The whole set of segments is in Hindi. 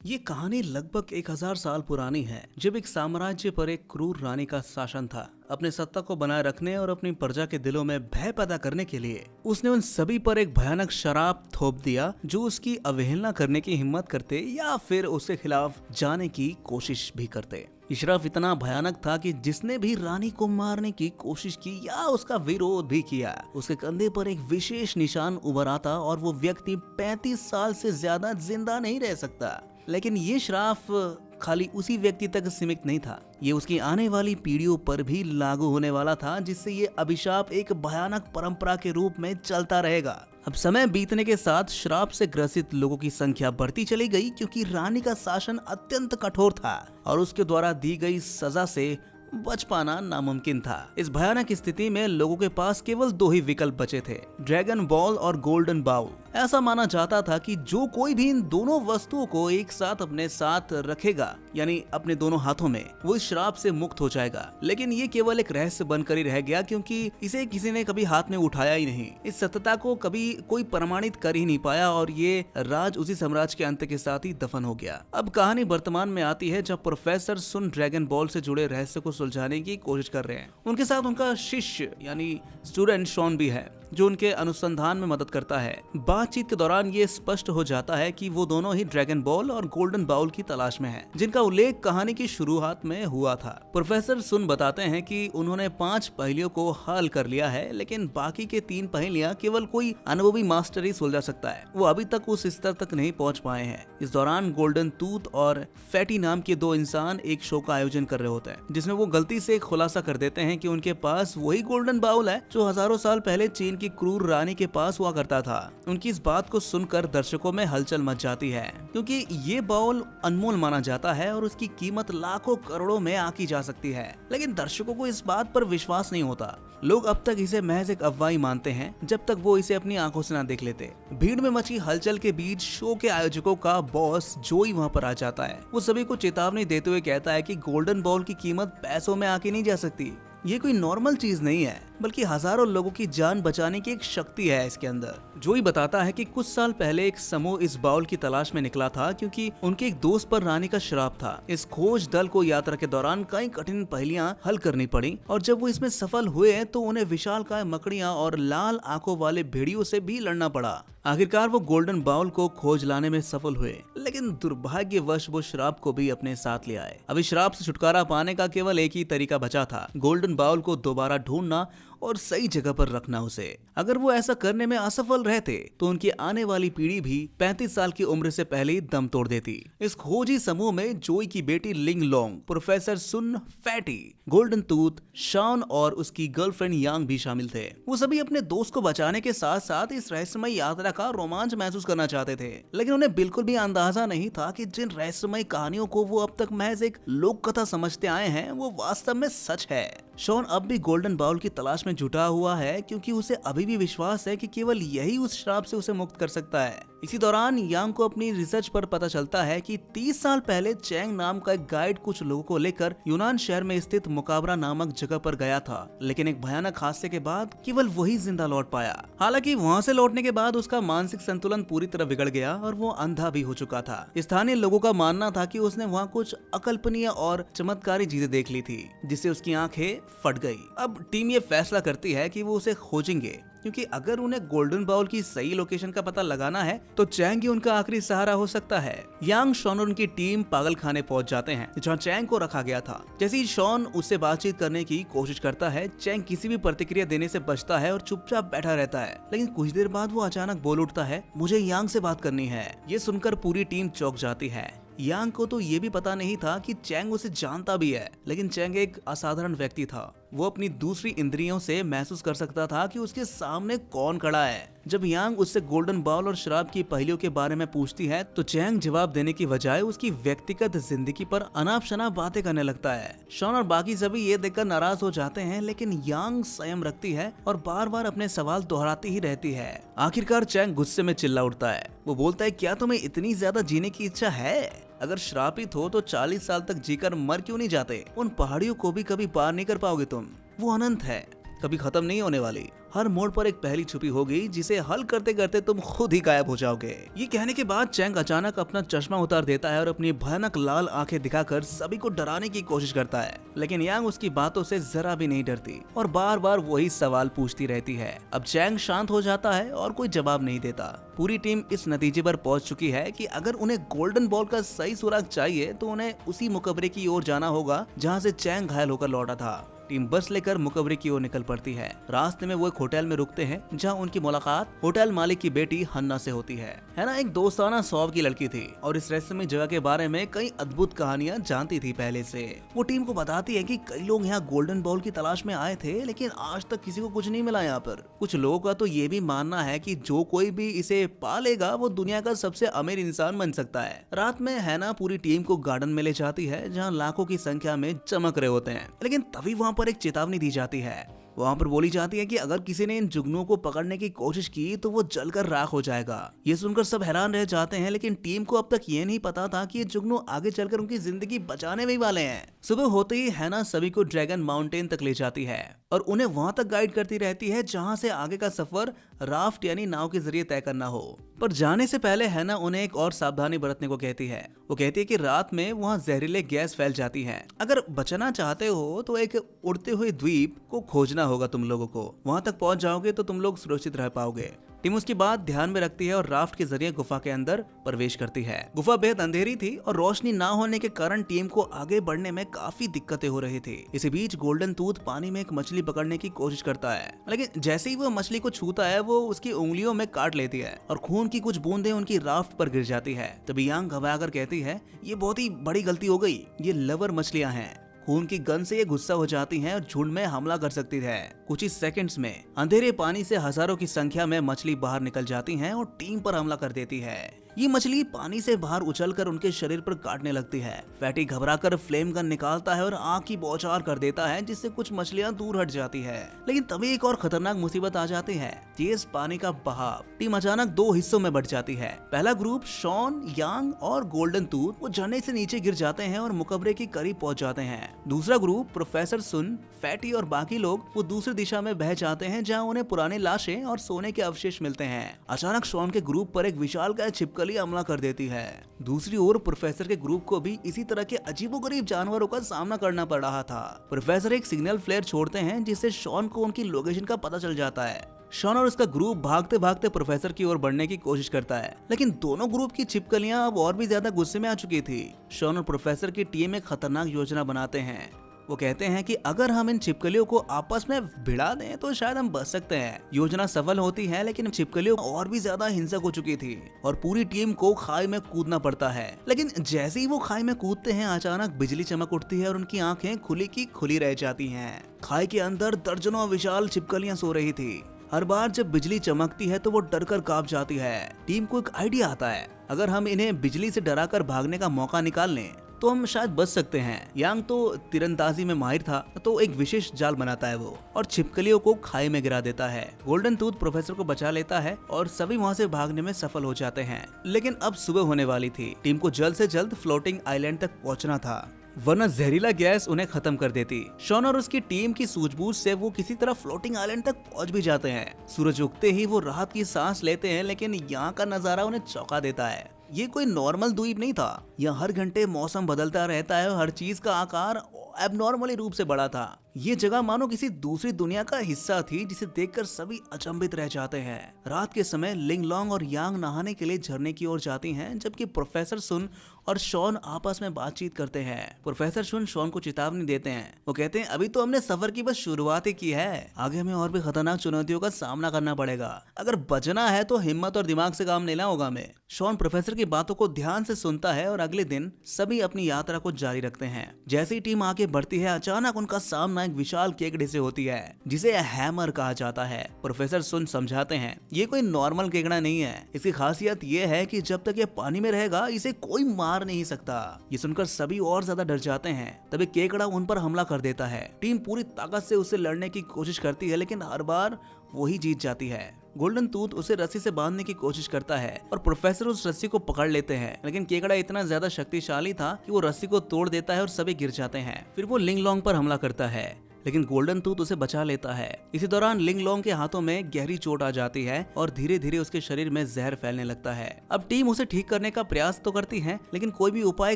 ये कहानी लगभग 1000 साल पुरानी है, जब एक साम्राज्य पर एक क्रूर रानी का शासन था। अपने सत्ता को बनाए रखने और अपनी प्रजा के दिलों में भय पैदा करने के लिए उसने उन सभी पर एक भयानक शराप थोप दिया जो उसकी अवहेलना करने की हिम्मत करते या फिर उसके खिलाफ जाने की कोशिश भी करते। ये श्राप इतना भयानक था कि जिसने भी रानी को मारने की कोशिश की या उसका विरोध भी किया, उसके कंधे पर एक विशेष निशान उभर आता और वो व्यक्ति 35 साल से ज्यादा जिंदा नहीं रह सकता। लेकिन ये श्राप खाली उसी व्यक्ति तक सीमित नहीं था, ये उसकी आने वाली पीढ़ियों पर भी लागू होने वाला था, जिससे ये अभिशाप एक भयानक परंपरा के रूप में चलता रहेगा। अब समय बीतने के साथ श्राप से ग्रसित लोगों की संख्या बढ़ती चली गई, क्योंकि रानी का शासन अत्यंत कठोर था और उसके द्वारा दी गई सजा से बच पाना नामुमकिन था। इस भयानक स्थिति में लोगों के पास केवल दो ही विकल्प बचे थे, ड्रैगन बॉल और गोल्डन बाउल। ऐसा माना जाता था कि जो कोई भी इन दोनों वस्तुओं को एक साथ अपने साथ रखेगा, यानी अपने दोनों हाथों में, वो इस श्राप से मुक्त हो जाएगा। लेकिन ये केवल एक रहस्य बनकर ही रह गया, क्योंकि इसे किसी ने कभी हाथ में उठाया ही नहीं। इस सत्यता को कभी कोई प्रमाणित कर ही नहीं पाया और ये राज उसी साम्राज्य के अंत के साथ ही दफन हो गया। अब कहानी वर्तमान में आती है, जब प्रोफेसर सुन ड्रैगन बॉल से जुड़े रहस्य को सुलझाने की कोशिश कर रहे हैं। उनके साथ उनका शिष्य यानी स्टूडेंट शॉन भी है, जो उनके अनुसंधान में मदद करता है। बातचीत के दौरान ये स्पष्ट हो जाता है कि वो दोनों ही ड्रैगन बॉल और गोल्डन बाउल की तलाश में हैं, जिनका उल्लेख कहानी की शुरुआत में हुआ था। प्रोफेसर सुन बताते हैं कि उन्होंने 5 पहेलियों को हल कर लिया है, लेकिन बाकी के 3 पहेलियां केवल कोई अनुभवी मास्टर ही सुलझा सकता है। वो अभी तक उस स्तर तक नहीं पहुंच पाए हैं। इस दौरान गोल्डन टूथ और फैटी नाम के 2 इंसान एक शो का आयोजन कर रहे होते हैं, जिसमें वो गलती से एक खुलासा कर देते हैं कि उनके पास वही गोल्डन बाउल है जो हजारों साल पहले चीन की क्रूर रानी के पास हुआ करता था। उनकी इस बात को सुनकर दर्शकों में हलचल मच जाती है, क्योंकि ये बाउल अनमोल माना जाता है और उसकी कीमत लाखों करोड़ों में आकी जा सकती है। लेकिन दर्शकों को इस बात पर विश्वास नहीं होता। लोग अब तक इसे महज एक अफवाह मानते हैं, जब तक वो इसे अपनी आंखों से ना देख लेते। भीड़ में मची हलचल के बीच शो के आयोजकों का बॉस जोई वहाँ पर आ जाता है। वो सभी को चेतावनी देते हुए कहता है कि गोल्डन बॉल की कीमत पैसों में आके नहीं जा सकती। ये कोई नॉर्मल चीज नहीं है, बल्कि हजारों लोगों की जान बचाने की एक शक्ति है इसके अंदर। जोई बताता है कि कुछ साल पहले एक समूह इस बाउल की तलाश में निकला था, क्योंकि उनके एक दोस्त पर रानी का श्राप था। इस खोज दल को यात्रा के दौरान कई कठिन पहेलियां हल करनी पड़ी, और जब वो इसमें सफल हुए तो उन्हें विशालकाय मकड़ियां और लाल आंखों वाले भेड़ियों से भी लड़ना पड़ा। आखिरकार वो गोल्डन बाउल को खोज लाने में सफल हुए, लेकिन दुर्भाग्यवश वो श्राप को भी अपने साथ ले आए। अब इस श्राप से छुटकारा पाने का केवल एक ही तरीका बचा था, गोल्डन बाउल को दोबारा ढूंढना और सही जगह पर रखना उसे। अगर वो ऐसा करने में असफल रहते तो उनकी आने वाली पीढ़ी भी 35 साल की उम्र से पहले ही दम तोड़ देती। इस खोजी समूह में जोई की बेटी लिंग लोंग, प्रोफेसर सुन, फैटी, गोल्डन टूथ, शॉन और उसकी गर्लफ्रेंड यांग भी शामिल थे। वो सभी अपने दोस्त को बचाने के साथ साथ इस रहस्यमय यात्रा का रोमांच महसूस करना चाहते थे, लेकिन उन्हें बिल्कुल भी अंदाजा नहीं था कि जिन रहस्यमय कहानियों को वो अब तक महज एक लोक कथा समझते आए हैं, वो वास्तव में सच है। शॉन अब भी गोल्डन बाउल की तलाश में जुटा हुआ है, क्योंकि उसे अभी भी विश्वास है कि केवल यही उस श्राप से उसे मुक्त कर सकता है। इसी दौरान यांग को अपनी रिसर्च पर पता चलता है कि 30 साल पहले चैंग नाम का एक गाइड कुछ लोगों को लेकर यूनान शहर में स्थित मुकाबरा नामक जगह पर गया था, लेकिन एक भयानक हादसे के बाद केवल वही जिंदा लौट पाया। हालांकि वहाँ से लौटने के बाद उसका मानसिक संतुलन पूरी तरह बिगड़ गया और वो अंधा भी हो चुका था। स्थानीय लोगों का मानना था कि उसने वहाँ कुछ अकल्पनीय और चमत्कारी चीजें देख ली थी, जिससे उसकी आंखें फट गई। अब टीम ये फैसला करती है कि वो उसे खोजेंगे, क्योंकि अगर उन्हें गोल्डन बाउल की सही लोकेशन का पता लगाना है तो चैंग ही उनका आखिरी सहारा हो सकता है। यांग, शॉन और उनकी टीम पागल खाने पहुंच जाते हैं, जहां चैंग को रखा गया था। जैसे ही शॉन उससे बातचीत करने की कोशिश करता है, चैंग किसी भी प्रतिक्रिया देने से बचता है और चुपचाप बैठा रहता है। लेकिन कुछ देर बाद वो अचानक बोल उठता है, मुझे यांग से बात करनी है। ये सुनकर पूरी टीम चौंक जाती है। यांग को तो ये भी पता नहीं था कि चैंग उसे जानता भी है, लेकिन चैंग एक असाधारण व्यक्ति था। वो अपनी दूसरी इंद्रियों से महसूस कर सकता था कि उसके सामने कौन खड़ा है। जब यांग उससे गोल्डन बाउल और शराब की पहेलियों के बारे में पूछती है, तो चैंग जवाब देने की बजाय उसकी व्यक्तिगत जिंदगी पर अनाप शनाप बातें करने लगता है। शॉन और बाकी सभी ये देखकर नाराज हो जाते हैं, लेकिन यांग संयम रखती है और बार बार अपने सवाल दोहराती ही रहती है। आखिरकार चैंग गुस्से में चिल्ला उठता है। वो बोलता है, क्या तुम्हें इतनी ज्यादा जीने की इच्छा है? अगर श्रापित हो तो 40 साल तक जीकर मर क्यों नहीं जाते? उन पहाड़ियों को भी कभी पार नहीं कर पाओगे तुम। वो अनंत है, कभी खत्म नहीं होने वाली। हर मोड़ पर एक पहेली छुपी होगी जिसे हल करते करते तुम खुद ही गायब हो जाओगे। ये कहने के बाद चैंग अचानक अपना चश्मा उतार देता है और अपनी भयानक लाल आंखें दिखाकर सभी को डराने की कोशिश करता है, लेकिन यांग उसकी बातों से जरा भी नहीं डरती और बार बार वही सवाल पूछती रहती है। अब चैंग शांत हो जाता है और कोई जवाब नहीं देता। पूरी टीम इस नतीजे पर पहुंच चुकी है कि अगर उन्हें गोल्डन बॉल का सही सुराग चाहिए तो उन्हें उसी मुकबरे की ओर जाना होगा जहां से चैंग घायल होकर लौटा था। टीम बस लेकर मुकबरे की ओर निकल पड़ती है। रास्ते में वो एक होटल में रुकते हैं जहां उनकी मुलाकात होटल मालिक की बेटी हन्ना से होती है। हैना एक दोस्ताना स्वभाव की लड़की थी और इस रहस्यमय जगह के बारे में कई अद्भुत कहानियां जानती थी पहले से। वो टीम को बताती है कि कई लोग यहाँ गोल्डन बॉल की तलाश में आए थे, लेकिन आज तक किसी को कुछ नहीं मिला यहाँ पर। कुछ लोगों का तो ये भी मानना है कि जो कोई भी इसे पा लेगा वो दुनिया का सबसे अमीर इंसान बन सकता है। रात में हैना पूरी टीम को गार्डन में ले जाती है जहाँ लाखों की संख्या में चमक रहे होते हैं, लेकिन तभी वहाँ पर एक चेतावनी दी जाती है। वहाँ पर बोली जाती है कि अगर किसी ने इन जुगनुओं को पकड़ने की कोशिश की तो वो जलकर राख हो जाएगा। ये सुनकर सब हैरान रह जाते हैं, लेकिन टीम को अब तक ये नहीं पता था कि ये जुगनू आगे चलकर उनकी जिंदगी बचाने में ही वाले हैं। सुबह होते ही हैना सभी को ड्रैगन माउंटेन तक ले जाती है और उन्हें वहां तक गाइड करती रहती है जहां से आगे का सफर राफ्ट यानी नाव के जरिए तय करना हो। पर जाने से पहले हैना उन्हें एक और सावधानी बरतने को कहती है। वो कहती है कि रात में वहाँ जहरीले गैस फैल जाती है। अगर बचना चाहते हो तो एक उड़ते हुए द्वीप को खोजना होगा तुम लोगों को। वहां तक पहुंच जाओगे तो तुम लोग सुरक्षित रह पाओगे। टीम उसकी बात ध्यान में रखती है और राफ्ट के जरिए गुफा के अंदर प्रवेश करती है। गुफा बेहद अंधेरी थी और रोशनी ना होने के कारण टीम को आगे बढ़ने में काफी दिक्कतें हो रही थी। इसी बीच गोल्डन टूथ पानी में एक मछली पकड़ने की कोशिश करता है, लेकिन जैसे ही वो मछली को छूता है वो उसकी उंगलियों में काट लेती है और खून की कुछ बूंदें उनकी राफ्ट पर गिर जाती है। तभी यांग घबराकर कहती है, ये बहुत ही बड़ी गलती हो गई, ये लवर मछलियां हैं। खून की गन से ये गुस्सा हो जाती हैं और झुंड में हमला कर सकती है। कुछ ही सेकंड्स में अंधेरे पानी से हजारों की संख्या में मछली बाहर निकल जाती हैं और टीम पर हमला कर देती है। ये मछली पानी से बाहर उछलकर उनके शरीर पर काटने लगती है। फैटी घबराकर फ्लेम गन निकालता है और आग की बौछार कर देता है, जिससे कुछ मछलियां दूर हट जाती है। लेकिन तभी एक और खतरनाक मुसीबत आ जाती है, तेज पानी का बहाव। टीम अचानक दो हिस्सों में बट जाती है। पहला ग्रुप शॉन, यांग और गोल्डन टूथ वो झरने से नीचे गिर जाते हैं और मुकबरे के करीब पहुंच जाते हैं। दूसरा ग्रुप प्रोफेसर सुन, फैटी और बाकी लोग वो दूसरी दिशा में बह जाते हैं जहाँ उन्हें पुरानी लाशें और सोने के अवशेष मिलते हैं। अचानक शॉन के ग्रुप पर एक विशालकाय छिपकली हमला कर देती है। दूसरी ओर प्रोफेसर के ग्रुप को भी इसी तरह के अजीबोगरीब जानवरों का सामना करना पड़ रहा था। प्रोफेसर एक सिग्नल फ्लेयर छोड़ते हैं जिससे शॉन को उनकी लोकेशन का पता चल जाता है। शॉन और उसका ग्रुप भागते भागते प्रोफेसर की ओर बढ़ने की कोशिश करता है, लेकिन दोनों ग्रुप की छिपकलियां अब और भी ज्यादा गुस्से में आ चुकी थी। शॉन और प्रोफेसर की टीम एक खतरनाक योजना बनाते हैं। वो कहते हैं कि अगर हम इन छिपकलियों को आपस में भिड़ा दें तो शायद हम बच सकते हैं। योजना सफल होती है, लेकिन छिपकलियों और भी ज्यादा हिंसक हो चुकी थी और पूरी टीम को खाई में कूदना पड़ता है। लेकिन जैसे ही वो खाई में कूदते हैं अचानक बिजली चमक उठती है और उनकी आंखें खुली की खुली रह जाती हैं। खाई के अंदर दर्जनों विशाल छिपकलियां सो रही थी। हर बार जब बिजली चमकती है तो वो डरकर कांप जाती है। टीम को एक आइडिया आता है, अगर हम इन्हें बिजली से डराकर भागने का मौका निकाल लें तो हम शायद बच सकते हैं। यांग तो तीरंदाजी में माहिर था, तो एक विशेष जाल बनाता है वो और छिपकलियों को खाई में गिरा देता है। गोल्डन टूथ प्रोफेसर को बचा लेता है और सभी वहाँ से भागने में सफल हो जाते हैं। लेकिन अब सुबह होने वाली थी। टीम को जल्द से जल्द फ्लोटिंग आइलैंड तक पहुँचना था, वरना जहरीला गैस उन्हें खत्म कर देती। शॉन और उसकी टीम की सूझबूझ से वो किसी तरह फ्लोटिंग आइलैंड तक पहुंच भी जाते हैं। सूरज उगते ही वो राहत की सांस लेते हैं, लेकिन यहाँ का नजारा उन्हें चौंका देता है। ये कोई नॉर्मल द्वीप नहीं था। यहाँ हर घंटे मौसम बदलता रहता है और हर चीज का आकार एबनॉर्मली रूप से बड़ा था। ये जगह मानो किसी दूसरी दुनिया का हिस्सा थी, जिसे देखकर सभी अचंभित रह जाते हैं। रात के समय लिंग लॉन्ग और यांग नहाने के लिए झरने की ओर जाती हैं, जबकि प्रोफेसर सुन और शॉन आपस में बातचीत करते हैं। प्रोफेसर सुन शॉन को चेतावनी देते हैं। वो कहते हैं, अभी तो हमने सफर की बस शुरुआत ही की है, आगे हमें और भी खतरनाक चुनौतियों का सामना करना पड़ेगा। अगर बचना है तो हिम्मत और दिमाग से काम लेना होगा हमें। शॉन प्रोफेसर की बातों को ध्यान से सुनता है और अगले दिन सभी अपनी यात्रा को जारी रखते हैं। जैसे ही टीम आगे बढ़ती है अचानक उनका सामना एक विशाल केकड़े से होती है, जिसे हैमर कहा जाता है। प्रोफेसर सुन समझाते हैं, ये कोई नॉर्मल केकड़ा नहीं है। इसकी खासियत ये है कि जब तक ये पानी में रहेगा इसे कोई मार नहीं सकता। ये सुनकर सभी और ज्यादा डर जाते हैं। तभी केकड़ा उन पर हमला कर देता है। टीम पूरी ताकत से उससे लड़ने की कोशिश करती है, लेकिन हर बार वही जीत जाती है। गोल्डन टूथ उसे रस्सी से बांधने की कोशिश करता है और प्रोफेसर उस रस्सी को पकड़ लेते हैं, लेकिन केकड़ा इतना ज्यादा शक्तिशाली था कि वो रस्सी को तोड़ देता है और सभी गिर जाते हैं। फिर वो लिंग लॉन्ग पर हमला करता है। लेकिन गोल्डन टूथ उसे बचा लेता है। इसी दौरान लिंग लोंग के हाथों में गहरी चोट आ जाती है और धीरे धीरे उसके शरीर में जहर फैलने लगता है। अब टीम उसे ठीक करने का प्रयास तो करती है, लेकिन कोई भी उपाय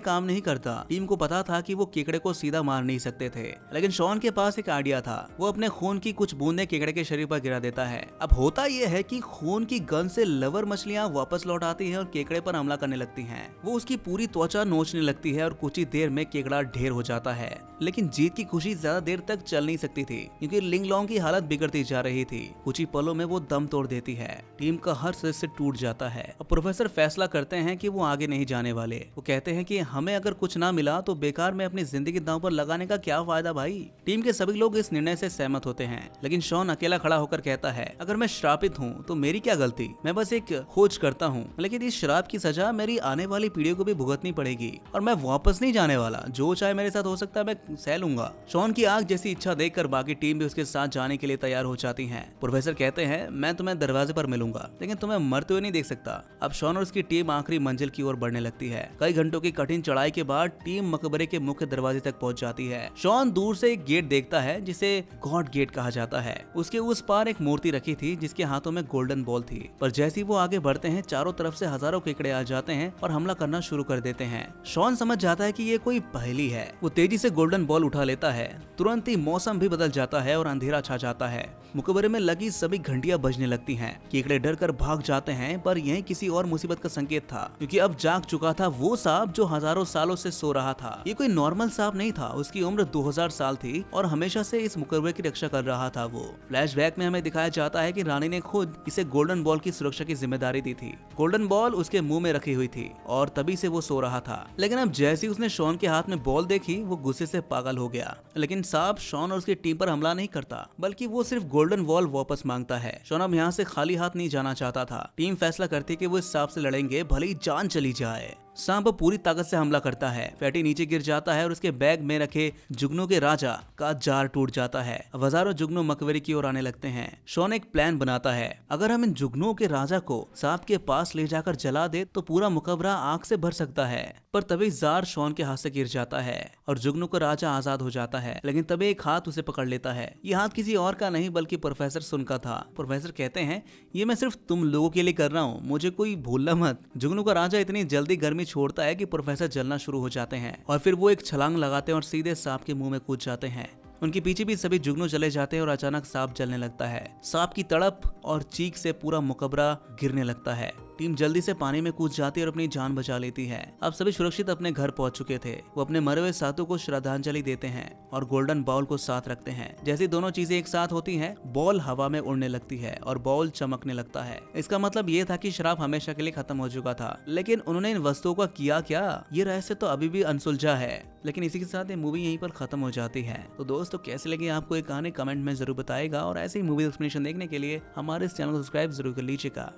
काम नहीं करता। टीम को पता था कि वो केकड़े को सीधा मार नहीं सकते थे, लेकिन शॉन के पास एक आइडिया था। वो अपने खून की कुछ बूंदें केकड़े के शरीर पर गिरा देता है। अब होता यह है कि खून की गंध से लवर मछलियां वापस लौट आती है और केकड़े पर हमला करने लगती हैं। वो उसकी पूरी त्वचा नोचने लगती है और कुछ ही देर में केकड़ा ढेर हो जाता है। लेकिन जीत की खुशी ज्यादा देर तक चल नहीं सकती थी, क्योंकि लिंग लोंग की हालत बिगड़ती जा रही थी। कुछ ही पलों में वो दम तोड़ देती है। टीम का हर सदस्य टूट जाता है। अब प्रोफेसर फैसला करते हैं कि वो आगे नहीं जाने वाले। वो कहते हैं कि हमें अगर कुछ ना मिला तो बेकार में अपनी जिंदगी दांव पर लगाने का क्या फायदा भाई। टीम के सभी लोग इस निर्णय से सहमत होते हैं, लेकिन शॉन अकेला खड़ा होकर कहता है, अगर मैं श्रापित हूँ तो मेरी क्या गलती, मैं बस एक खोज करता हूँ, लेकिन इस श्राप की सजा मेरी आने वाली पीढ़ियों को भी भुगतनी पड़ेगी और मैं वापस नहीं जाने वाला। जो चाहे मेरे साथ हो सकता है, मैं सह लूंगा। शॉन की आग जैसी इच्छा देखकर बाकी टीम भी उसके साथ जाने के लिए तैयार हो जाती है। प्रोफेसर कहते हैं, मैं तुम्हें दरवाजे पर मिलूंगा, लेकिन तुम्हें मरते हुए नहीं देख सकता। अब शॉन और उसकी टीम आखिरी मंजिल की ओर बढ़ने लगती है। कई घंटों की कठिन चढ़ाई के बाद टीम मकबरे के मुख्य दरवाजे तक पहुंच जाती है। शॉन दूर से एक गेट देखता है जिसे गॉड गेट कहा जाता है। उसके उस पार एक मूर्ति रखी थी जिसके हाथों में गोल्डन बॉल थी, पर जैसे ही वो आगे बढ़ते हैं चारों तरफ से हजारों केकड़े आ जाते हैं और हमला करना शुरू कर देते हैं। शॉन समझ जाता है कि ये कोई पहेली है। वो तेजी से गोल्डन बॉल उठा लेता है। तुरंत ही मौसम भी बदल जाता है और अंधेरा छा जाता है। मुकबरे में लगी सभी घंटियां बजने लगती हैं। केकड़े डर कर भाग जाते हैं, पर यह किसी और मुसीबत का संकेत था, क्योंकि अब जाग चुका था वो सांप जो हजारों सालों से सो रहा था। ये कोई नॉर्मल सांप नहीं था। उसकी उम्र 2000 साल थी और हमेशा से इस मुकबरे की रक्षा कर रहा था। वो फ्लैशबैक में हमें दिखाया जाता है कि रानी ने खुद इसे गोल्डन बॉल की सुरक्षा की जिम्मेदारी दी थी। गोल्डन बॉल उसके मुंह में रखी हुई थी और तभी से वो सो रहा था। लेकिन अब जैसे उसने शॉन के हाथ में बॉल देखी, वो गुस्से से पागल हो गया। लेकिन सांप शॉन और उसकी टीम पर हमला नहीं करता, बल्कि वो सिर्फ गोल्डन बॉल वापस मांगता है। शॉन अब यहाँ से खाली हाथ नहीं जाना चाहता था। टीम फैसला करती कि वो इस सांप से लड़ेंगे, भले ही जान चली जाए। सांप पूरी ताकत से हमला करता है। फैटी नीचे गिर जाता है और उसके बैग में रखे जुगनू के राजा का जार टूट जाता है। अब हजारों जुगनू मकबरे की ओर आने लगते हैं। शॉन एक प्लान बनाता है, अगर हम इन जुगनुओं के राजा को सांप के पास ले जाकर जला दे तो पूरा मुकबरा आग से भर सकता है। पर तभी जार शॉन के हाथ से गिर जाता है और जुगनू का राजा आजाद हो जाता है। लेकिन तभी एक हाथ उसे पकड़ लेता है। ये हाथ किसी और का नहीं बल्कि प्रोफेसर सुन का था। प्रोफेसर कहते हैं, ये मैं सिर्फ तुम लोगों के लिए कर रहा हूँ, मुझे कोई भूलना मत। जुगनू का राजा इतनी जल्दी गर्मी छोड़ता है कि प्रोफेसर जलना शुरू हो जाते हैं और फिर वो एक छलांग लगाते हैं और सीधे सांप के मुंह में कूद जाते हैं। उनके पीछे भी सभी जुगनू चले जाते हैं और अचानक सांप जलने लगता है। सांप की तड़प और चीख से पूरा मुकबरा गिरने लगता है। टीम जल्दी से पानी में कूद जाती है और अपनी जान बचा लेती है। अब सभी सुरक्षित अपने घर पहुंच चुके थे। वो अपने मरे हुए साथों को श्रद्धांजलि देते हैं और गोल्डन बॉल को साथ रखते हैं। जैसे दोनों चीजें एक साथ होती हैं, बॉल हवा में उड़ने लगती है और बॉल चमकने लगता है। इसका मतलब ये था कि श्राप हमेशा के लिए खत्म हो चुका था। लेकिन उन्होंने इन वस्तुओं का किया क्या, ये रहस्य तो अभी भी अनसुलझा है। लेकिन इसी के साथ ये मूवी यहीं पर खत्म हो जाती है। तो दोस्तों, कैसे लगी आपको ये कहानी कमेंट में जरूर बताएगा और ऐसे ही मूवी एक्सप्लेनेशन देखने के लिए हमारे इस चैनल को सब्सक्राइब जरूर कर लीजिएगा।